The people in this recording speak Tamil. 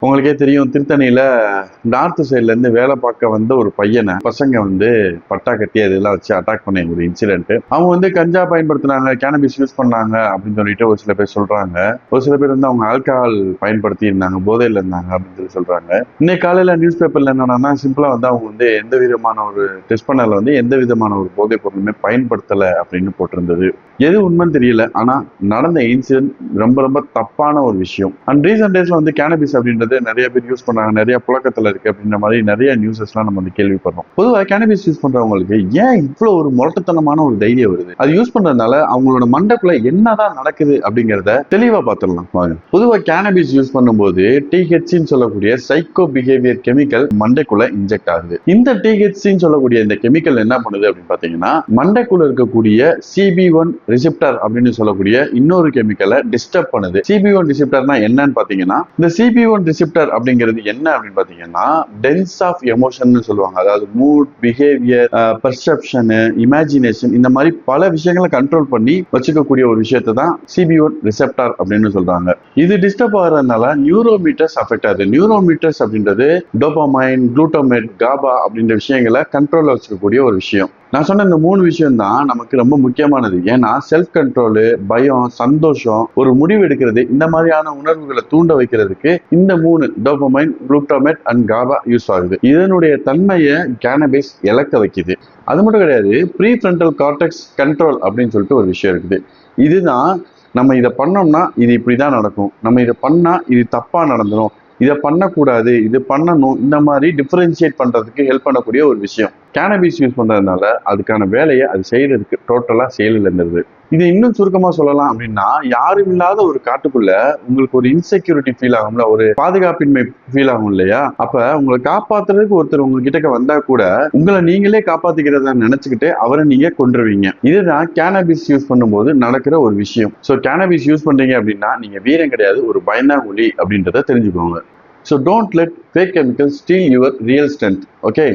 உங்களுக்கே தெரியும், திருத்தணியில நார்த் சைட்ல இருந்து வேலை பார்க்க வந்த ஒரு பையனை பசங்க பட்டா கட்டி அதெல்லாம் வச்சு அட்டாக் பண்ண ஒரு இன்சிடென்ட். அவங்க கஞ்சா பயன்படுத்தினாங்க, கேனபிஸ் யூஸ் பண்ணாங்க அப்படின்னு சொல்லிட்டு ஒரு சில பேர் சொல்றாங்க. ஒரு சில பேர் அவங்க ஆல்கஹால் பயன்படுத்தி இருந்தாங்க, போதையில இருந்தாங்க அப்படின்னு சொல்லி சொல்றாங்க. இன்னைக்கு காலையில நியூஸ் பேப்பர்ல என்னன்னா சிம்பிளா அவங்க எந்த விதமான ஒரு டெஸ்ட் பண்ணல எந்த விதமான ஒரு போதைப் பொருளுமே பயன்படுத்தல அப்படின்னு போட்டிருந்தது. எது உண்மைன்னு தெரியல, ஆனா நடந்த இன்சிடென்ட் ரொம்ப ரொம்ப தப்பான ஒரு விஷயம். அண்ட் ரீசன்ட் டேஸ்ல கேனபிஸ் அப்படின்றது நிறைய பேர் யூஸ் பண்ணாங்க, நிறைய புழக்கத்துல இருக்கு அப்படின்ற மாதிரி நிறைய நியூஸஸ் எல்லாம் நம்ம கேள்விப்படுறோம். பொதுவாக கேனபிஸ் யூஸ் பண்றவங்களுக்கு ஏன் இவ்வளவு ஒரு முரட்டத்தனமான ஒரு தைரியம் வருது? அது யூஸ் பண்றதுனால அவங்களோட மண்டைக்குள்ள என்னதான் நடக்குது அப்படிங்கறத தெளிவா பார்த்துடலாம் வாங்க. பொதுவாக கேனபிஸ் யூஸ் பண்ணும்போது டிஹெச்சின்னு சொல்லக்கூடிய சைக்கோ பிஹேவியர் கெமிக்கல் மண்டைக்குள்ள இன்ஜெக்ட் ஆகுது. இந்த டிஹெச்சின்னு சொல்லக்கூடிய இந்த கெமிக்கல் என்ன பண்ணுது அப்படின்னு பாத்தீங்கன்னா, மண்டைக்குள்ள இருக்கக்கூடிய CB1 ரிசெப்டர் அப்படின்னு சொல்லக்கூடிய இன்னொரு கெமிக்கலை டிஸ்டர்ப் பண்ணுது. CB1 ரிசெப்டர்னா என்னன்னு பாத்தீங்கன்னா, இந்த CB1 ரிசெப்டர் அப்படிங்கிறது என்ன அப்படின்னு பாத்தீங்கன்னா, டென்ஸ் ஆஃப் எமோஷன் சொல்லுவாங்க. அதாவது மூட், பிஹேவியர், பெர்செப்ஷன், இமேஜினேஷன், இந்த மாதிரி பல விஷயங்களை கண்ட்ரோல் பண்ணி வச்சுக்கக்கூடிய ஒரு விஷயத்தை தான் CB1 ரிசெப்டர் அப்படின்னு சொல்றாங்க. இது டிஸ்டர்ப் ஆகிறதுனால நியூரோமீட்டர்ஸ் அஃபெக்ட் ஆகுது. நியூரோமீட்டர்ஸ் அப்படின்றது டோபமைன், குளூட்டமேட், காபா அப்படின்ற விஷயங்களை கண்ட்ரோல்ல வச்சுக்கக்கூடிய ஒரு விஷயம். நான் சொன்ன இந்த 3 விஷயம் தான் நமக்கு ரொம்ப முக்கியமானது. ஏன்னா செல்ஃப் கண்ட்ரோலு, பயம், சந்தோஷம், ஒரு முடிவு எடுக்கிறது, இந்த மாதிரியான உணர்வுகளை தூண்ட வைக்கிறதுக்கு இந்த 3 dopamine, glutamate and GABA use ஆகுது. இதனுடைய தன்மையை கேனபிஸ் இழக்க வைக்குது. அது மட்டும் கிடையாது, ப்ரீ ஃப்ரண்டல் கார்டெக்ஸ் கண்ட்ரோல் அப்படின்னு சொல்லிட்டு ஒரு விஷயம் இருக்குது. இதுதான் நம்ம இதை பண்ணோம்னா இது இப்படிதான் நடக்கும், நம்ம இதை பண்ணா இது தப்பா நடந்துடும், இதை பண்ணக்கூடாது, இது பண்ணணும், இந்த மாதிரி டிஃபரன்ஷியேட் பண்றதுக்கு ஹெல்ப் பண்ணக்கூடிய ஒரு விஷயம். கேனபிஸ் யூஸ் பண்றதுனால அதுக்கான வேலையை அது செய்யறதுக்கு டோட்டலா செயலில் இருந்தது. இது இன்னும் சுருக்கமா சொல்லலாம் அப்படின்னா, யாரும் இல்லாத ஒரு காட்டுக்குள்ள உங்களுக்கு ஒரு இன்செக்யூரிட்டி ஃபீல் ஆகும்ல, ஒரு பாதுகாப்பின்மை ஃபீல் ஆகும் இல்லையா? அப்ப உங்களை காப்பாத்துறதுக்கு ஒருத்தர் உங்ககிட்ட வந்தா கூட உங்களை நீங்களே காப்பாத்திக்கிறதா நினைச்சுக்கிட்டு அவரை நீங்க கொன்றுவீங்க. இதுதான் கேனபிஸ் யூஸ் பண்ணும்போது நடக்கிற ஒரு விஷயம். ஸோ கேனபிஸ் யூஸ் பண்றீங்க அப்படின்னா நீங்க வீரம் கிடையாது, ஒரு பயந்தாங்குழி அப்படின்றத தெரிஞ்சுக்கோங்க. So don't let fake chemicals steel your real strength. Okay.